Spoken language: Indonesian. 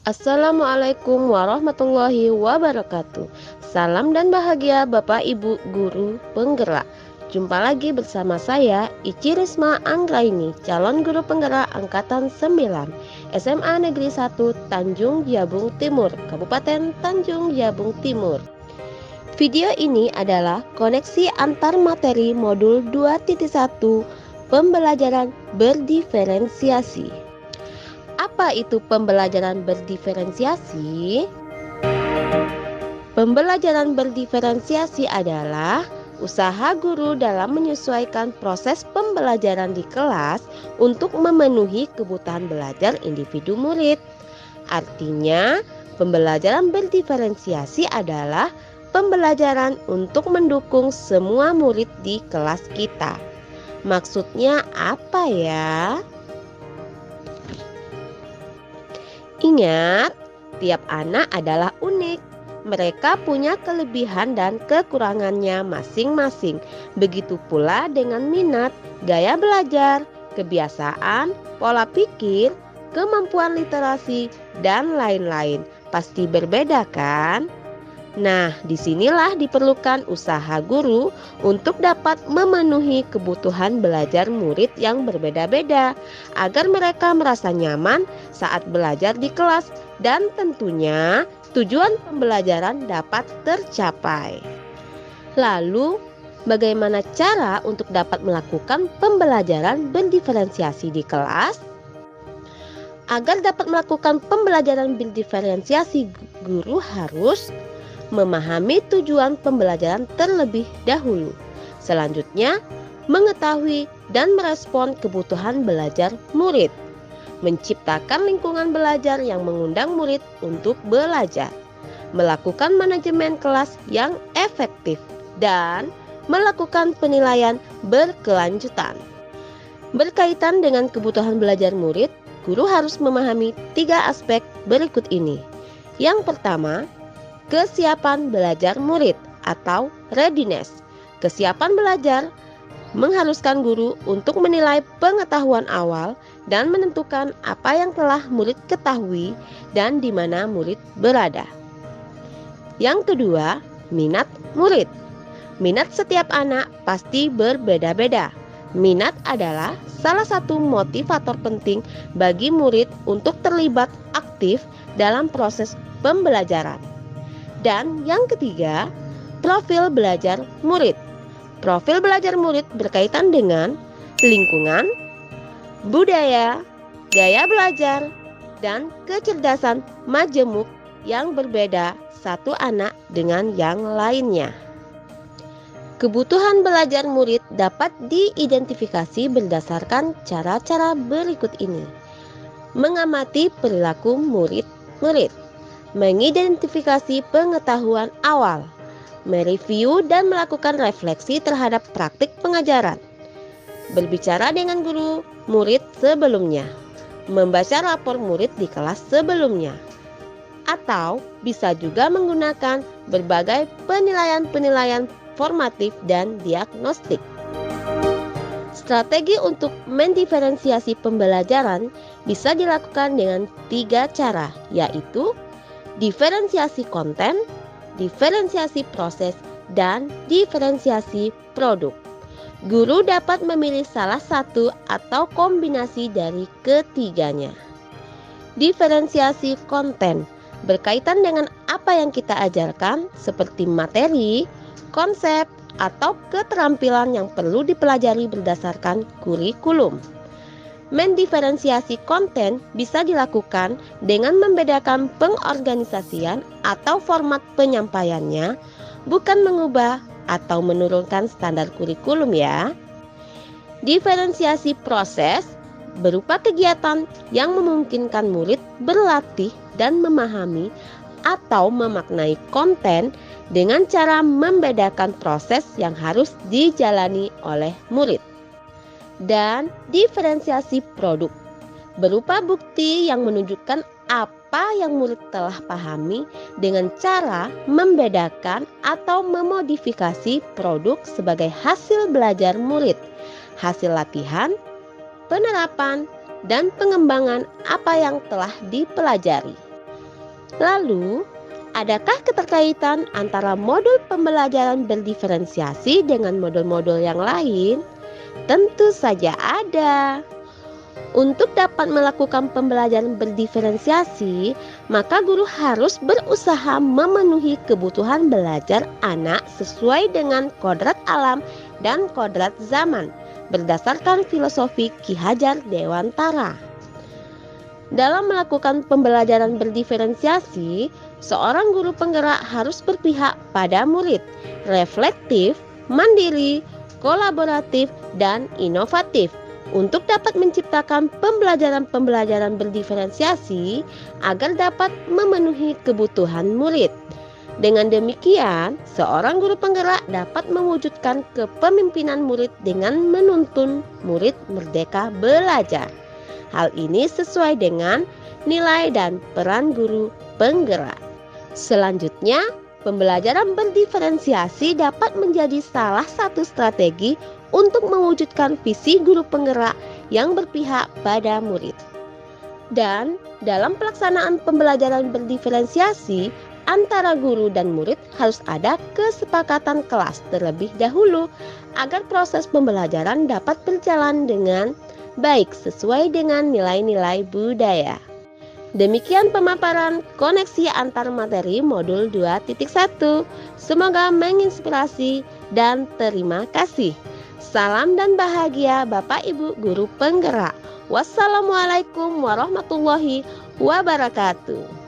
Assalamualaikum warahmatullahi wabarakatuh. Salam dan bahagia Bapak Ibu Guru Penggerak. Jumpa lagi bersama saya Ici Risma Anggraini, calon guru penggerak angkatan 9 SMA Negeri 1 Tanjung Jabung Timur, Kabupaten Tanjung Jabung Timur. Video ini adalah koneksi antar materi modul 2.1 pembelajaran berdiferensiasi. Apa itu pembelajaran berdiferensiasi? Pembelajaran berdiferensiasi adalah usaha guru dalam menyesuaikan proses pembelajaran di kelas untuk memenuhi kebutuhan belajar individu murid. Artinya, pembelajaran berdiferensiasi adalah pembelajaran untuk mendukung semua murid di kelas kita. Maksudnya apa ya? Ingat, tiap anak adalah unik. Mereka punya kelebihan dan kekurangannya masing-masing. Begitu pula dengan minat, gaya belajar, kebiasaan, pola pikir, kemampuan literasi, dan lain-lain. Pasti berbeda kan? Nah, disinilah diperlukan usaha guru untuk dapat memenuhi kebutuhan belajar murid yang berbeda-beda agar mereka merasa nyaman saat belajar di kelas dan tentunya tujuan pembelajaran dapat tercapai. Lalu, bagaimana cara untuk dapat melakukan pembelajaran berdiferensiasi di kelas? Agar dapat melakukan pembelajaran berdiferensiasi, guru harus memahami tujuan pembelajaran terlebih dahulu. Selanjutnya, mengetahui dan merespon kebutuhan belajar murid. Menciptakan lingkungan belajar yang mengundang murid untuk belajar. Melakukan manajemen kelas yang efektif dan melakukan penilaian berkelanjutan. Berkaitan dengan kebutuhan belajar murid, guru harus memahami 3 aspek berikut ini. Yang pertama, kesiapan belajar murid atau readiness. Kesiapan belajar mengharuskan guru untuk menilai pengetahuan awal dan menentukan apa yang telah murid ketahui dan di mana murid berada. Yang kedua, minat murid. Minat setiap anak pasti berbeda-beda. Minat adalah salah satu motivator penting bagi murid untuk terlibat aktif dalam proses pembelajaran. Dan yang ketiga, profil belajar murid. Profil belajar murid berkaitan dengan lingkungan, budaya, gaya belajar, dan kecerdasan majemuk yang berbeda satu anak dengan yang lainnya. Kebutuhan belajar murid dapat diidentifikasi berdasarkan cara-cara berikut ini. Mengamati perilaku murid-murid. Mengidentifikasi pengetahuan awal, mereview dan melakukan refleksi terhadap praktik pengajaran, berbicara dengan guru murid sebelumnya, membaca rapor murid di kelas sebelumnya, atau bisa juga menggunakan berbagai penilaian-penilaian formatif dan diagnostik. Strategi untuk mendiferensiasi pembelajaran bisa dilakukan dengan 3 cara, yaitu diferensiasi konten, diferensiasi proses, dan diferensiasi produk. Guru dapat memilih salah satu atau kombinasi dari ketiganya. Diferensiasi konten berkaitan dengan apa yang kita ajarkan seperti materi, konsep, atau keterampilan yang perlu dipelajari berdasarkan kurikulum. Mendiferensiasi konten bisa dilakukan dengan membedakan pengorganisasian atau format penyampaiannya, bukan mengubah atau menurunkan standar kurikulum ya. Diferensiasi proses berupa kegiatan yang memungkinkan murid berlatih dan memahami atau memaknai konten dengan cara membedakan proses yang harus dijalani oleh murid. Dan diferensiasi produk berupa bukti yang menunjukkan apa yang murid telah pahami dengan cara membedakan atau memodifikasi produk sebagai hasil belajar murid, hasil latihan, penerapan, dan pengembangan apa yang telah dipelajari. Lalu, adakah keterkaitan antara modul pembelajaran berdiferensiasi dengan modul-modul yang lain? Tentu saja ada. Untuk dapat melakukan pembelajaran berdiferensiasi, maka guru harus berusaha memenuhi kebutuhan belajar anak sesuai dengan kodrat alam dan kodrat zaman, berdasarkan filosofi Ki Hajar Dewantara. Dalam melakukan pembelajaran berdiferensiasi, seorang guru penggerak harus berpihak pada murid, reflektif, mandiri, kolaboratif, dan inovatif untuk dapat menciptakan pembelajaran-pembelajaran berdiferensiasi agar dapat memenuhi kebutuhan murid. Dengan demikian, seorang guru penggerak dapat mewujudkan kepemimpinan murid dengan menuntun murid merdeka belajar. Hal ini sesuai dengan nilai dan peran guru penggerak. Selanjutnya, pembelajaran berdiferensiasi dapat menjadi salah satu strategi untuk mewujudkan visi guru penggerak yang berpihak pada murid. Dan dalam pelaksanaan pembelajaran berdiferensiasi antara guru dan murid harus ada kesepakatan kelas terlebih dahulu agar proses pembelajaran dapat berjalan dengan baik sesuai dengan nilai-nilai budaya. Demikian pemaparan koneksi antar materi modul 2.1. Semoga menginspirasi dan terima kasih. Salam dan bahagia Bapak Ibu Guru Penggerak. Wassalamualaikum warahmatullahi wabarakatuh.